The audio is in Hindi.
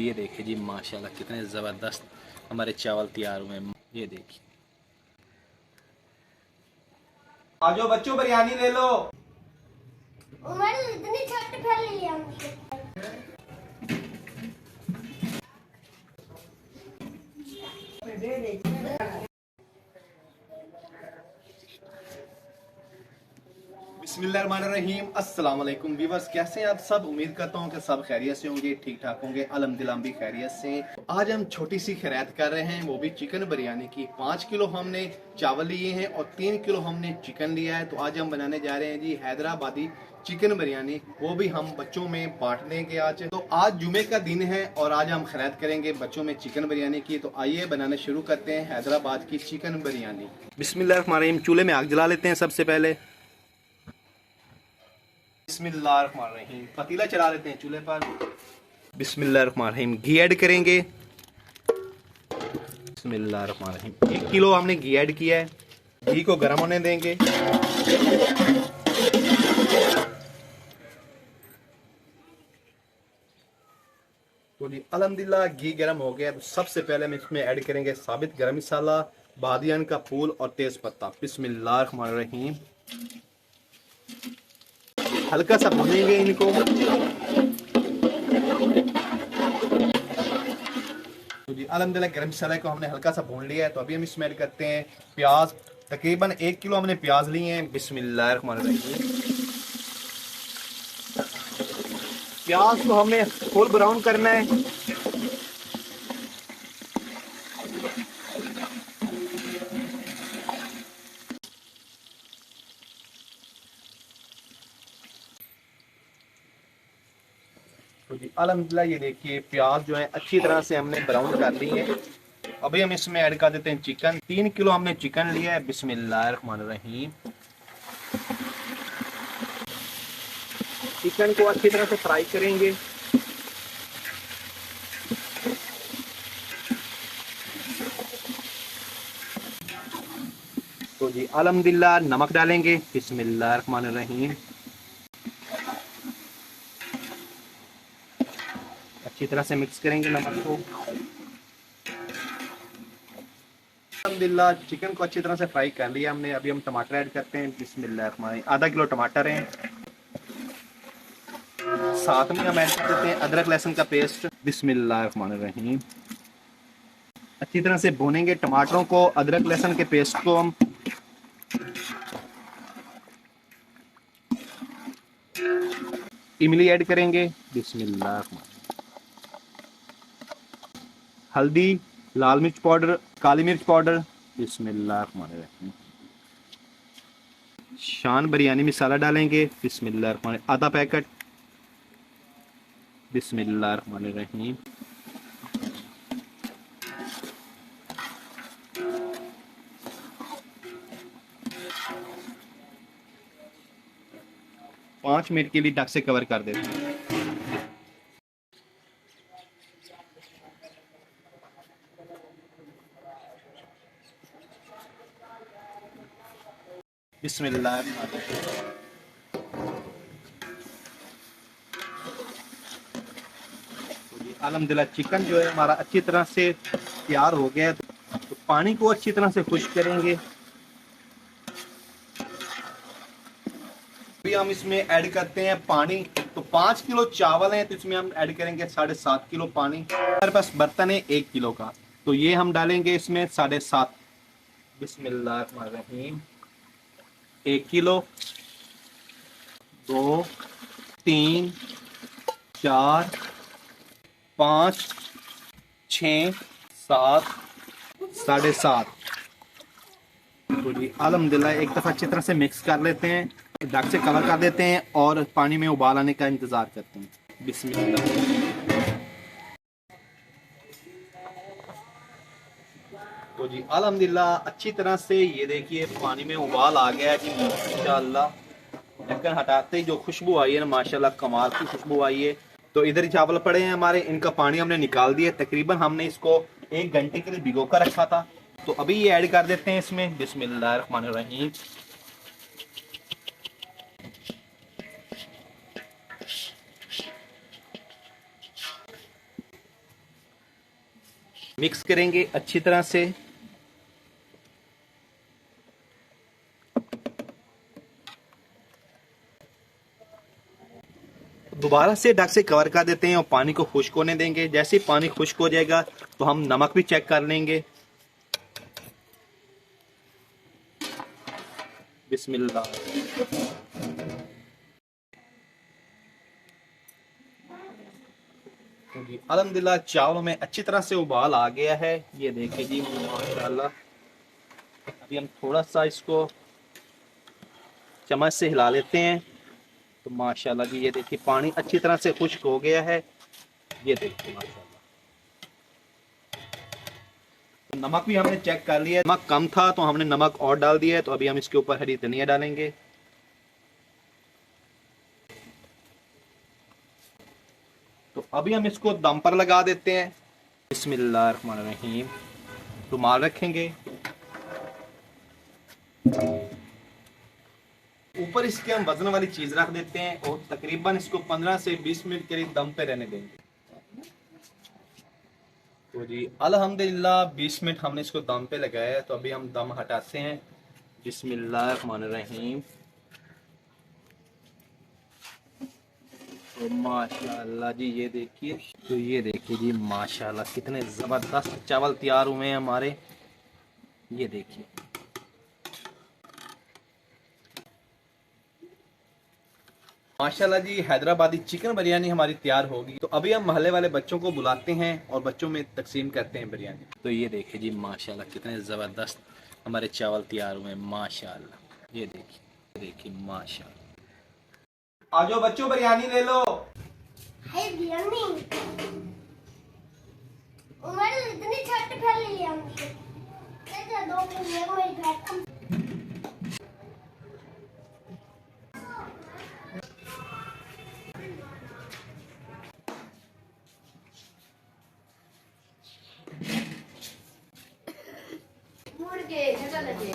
ये देखिए जी, माशाल्लाह कितने ज़बरदस्त हमारे चावल तैयार हुए हैं। ये देखिए, आजो बच्चों बिरयानी ले लो। उमर इतनी छोटी फैल लिया मुझे। बिस्मिल्लाहिर्रहमानिर्रहीम। अस्सलाम वालेकुम व्यूअर्स, कैसे हैं आप सब? उम्मीद करता हूँ कि सब खैरियत से होंगे, ठीक ठाक होंगे। अल्हम्दुलिल्लाह हम भी खैरियत से। आज हम छोटी सी खैरात कर रहे हैं, वो भी चिकन बिरयानी की। 5 किलो हमने चावल लिए हैं और 3 किलो हमने चिकन लिया है। तो आज हम बनाने जा रहे हैं जी हैदराबादी चिकन बिरयानी, वो भी हम बच्चों में बांट देंगे आज। तो आज जुमे का दिन है और आज हम खैरात करेंगे बच्चों में चिकन बिरयानी की। तो आइए बनाना शुरू करते हैं हैदराबाद की चिकन बिरयानी। बिस्मिल्लाहिर्रहमानिर्रहीम। चूल्हे में आग जला लेते हैं सबसे पहले। बिस्मिल्लाहिर्रहमानिर्रहीम। पतीला चला लेते हैं चूल्हे पर। बिस्मिल्लाहिर्रहमानिर्रहीम। घी ऐड करेंगे। बिस्मिल्लाहिर्रहमानिर्रहीम। 1 किलो हमने घी ऐड किया है। घी को गर्म होने देंगे। तो जी अल्हम्दुलिल्लाह घी गर्म हो गया। तो सबसे पहले हम इसमें ऐड करेंगे साबित गरम मसाला, बादियान का फूल और तेज पत्ता। बिस्मिल्लाहिर्रहमानिर्रहीम। हल्का सा भूनेंगे इनको। तो जी अल्हम्दुलिल्लाह गरम मसाले को हमने हल्का सा भून लिया है। तो अभी हम इसमें ऐड करते हैं प्याज। तकरीबन 1 किलो हमने प्याज लिए हैं। बिस्मिल्लाहिर्रहमानिर्रहीम। प्याज को हमने फुल ब्राउन करना है। तो जी अल्हम्दुलिल्लाह ये देखिए प्याज जो है अच्छी तरह से हमने ब्राउन कर ली है। अभी हम इसमें ऐड कर देते हैं चिकन। 3 किलो हमने चिकन लिया है। बिस्मिल्लाहिर्रहमानिर्रहीम। चिकन को अच्छी तरह से फ्राई करेंगे। तो जी अल्हम्दुलिल्लाह नमक डालेंगे। बिस्मिल्लाहिर्रहमानिर्रहीम। अच्छी तरह से मिक्स करेंगे नमक को। अल्हम्दुलिल्लाह चिकन को अच्छी तरह से फ्राई कर लिया हमने। अभी हम टमाटर ऐड करते हैं। बिस्मिल्लाहिर्रहमानिर्रहीम। आधा किलो टमाटर हैं। साथ में हम ऐड कर देते हैं अदरक लहसुन का पेस्ट। बिस्मिल्लाहिर्रहमानिर्रहीम। अच्छी तरह से भूनेंगे टमाटरों को, अदरक लहसुन के पेस्ट को हम। इमली ऐड करेंगे। बिस्मिल्लाहिर्रहमानिर्रहीम। हल्दी, लाल मिर्च पाउडर, काली मिर्च पाउडर। बिस्मिल्लाहिर्रहमानिर्रहीम। शान बिरयानी मसाला डालेंगे। बिस्मिल्लाहिर्रहमानिर्रहीम। आधा पैकेट। बिस्मिल्लाहिर्रहमानिर्रहीम। 5 मिनट के लिए ढक से कवर कर देते हैं। बिस्मिल्लाहिर्रहमानिर्रहीम। अल्हम्दुलिल्लाह चिकन जो है हमारा अच्छी तरह से तैयार हो गया है। तो पानी को अच्छी तरह से खुश्क करेंगे। अभी हम इसमें ऐड करते हैं पानी। तो 5 किलो चावल हैं तो इसमें हम ऐड करेंगे 7.5 किलो पानी। हमारे पास बर्तन है 1 किलो का, तो ये हम डालेंगे इसमें 7.5। बिस्मिल्लाहिर्रहमानिर्रहीम। 1 किलो, 2, 3, 4, 5, 6, 7, 7.5। तो जी अल्हम्दुलिल्लाह एक दफ़ा अच्छी तरह से मिक्स कर लेते हैं। ढक से कवर कर देते हैं और पानी में उबाल आने का इंतज़ार करते हैं। बिस्मिल्लाह। तो जी अल्हम्दुलिल्लाह अच्छी तरह से ये देखिए पानी में उबाल आ गया है जी माशाल्लाह। ढक्कन हटाते ही जो खुशबू आई है ना, माशाल्लाह कमाल की खुशबू आई है। तो इधर ही चावल पड़े हैं हमारे, इनका पानी हमने निकाल दिया। तकरीबन हमने इसको 1 घंटे के लिए भिगो कर रखा था। तो अभी ये ऐड कर देते हैं इसमें। बिस्मिल्लाहिर्रहमानिर्रहीम। मिक्स करेंगे अच्छी तरह से। दोबारा से ढक से कवर कर देते हैं और पानी को खुश्क होने देंगे। जैसे ही पानी खुश्क हो जाएगा तो हम नमक भी चेक कर लेंगे। बिस्मिल्लाह। जी अल्हम्दुलिल्लाह चावलों में अच्छी तरह से उबाल आ गया है। ये देखिए जी माशाल्लाह। अभी हम थोड़ा सा इसको चम्मच से हिला लेते हैं तो माशाल्लाह जी ये देखिए पानी अच्छी तरह से खुश्क हो गया है। ये देखिए माशाल्लाह। नमक भी हमने चेक कर लिया, नमक कम था तो हमने नमक और डाल दिया है। तो अभी हम इसके ऊपर हरी धनिया डालेंगे। तो अभी हम इसको दम पर लगा देते हैं। बिस्मिल्लाहिर्रहमानिर्रहीम। रुमाल रखेंगे, ऊपर इसके हम वजन वाली चीज रख देते हैं और तकरीबन इसको 15 से 20 मिनट के लिए दम पे रहने देंगे। तो जी अल्हम्दुलिल्लाह 20 मिनट हमने इसको दम पे लगाया है। तो अभी हम दम हटाते हैं। बिस्मिल्लाहिर्रहमानिर्रहीम। तो माशाल्लाह जी ये देखिए, तो ये देखिए जी माशाल्लाह कितने ज़बरदस्त चावल तैयार हुए हैं हमारे। ये देखिए माशाल्लाह जी हैदराबादी चिकन बिरयानी हमारी तैयार होगी। तो अभी हम मोहल्ले वाले बच्चों को बुलाते हैं और बच्चों में तकसीम करते हैं बिरयानी। तो ये देखिए जी माशाल्लाह कितने ज़बरदस्त हमारे चावल तैयार हुए हैं माशाल्लाह। ये देखिए माशाल्लाह। आ जाओ बच्चों बिरयानी ले लो। हाय बिरयानी उमर इतनी छट फैल लिया मुझे। कैसे दो मिनट मेरी बैठ कम। मुड़ के जगह लगे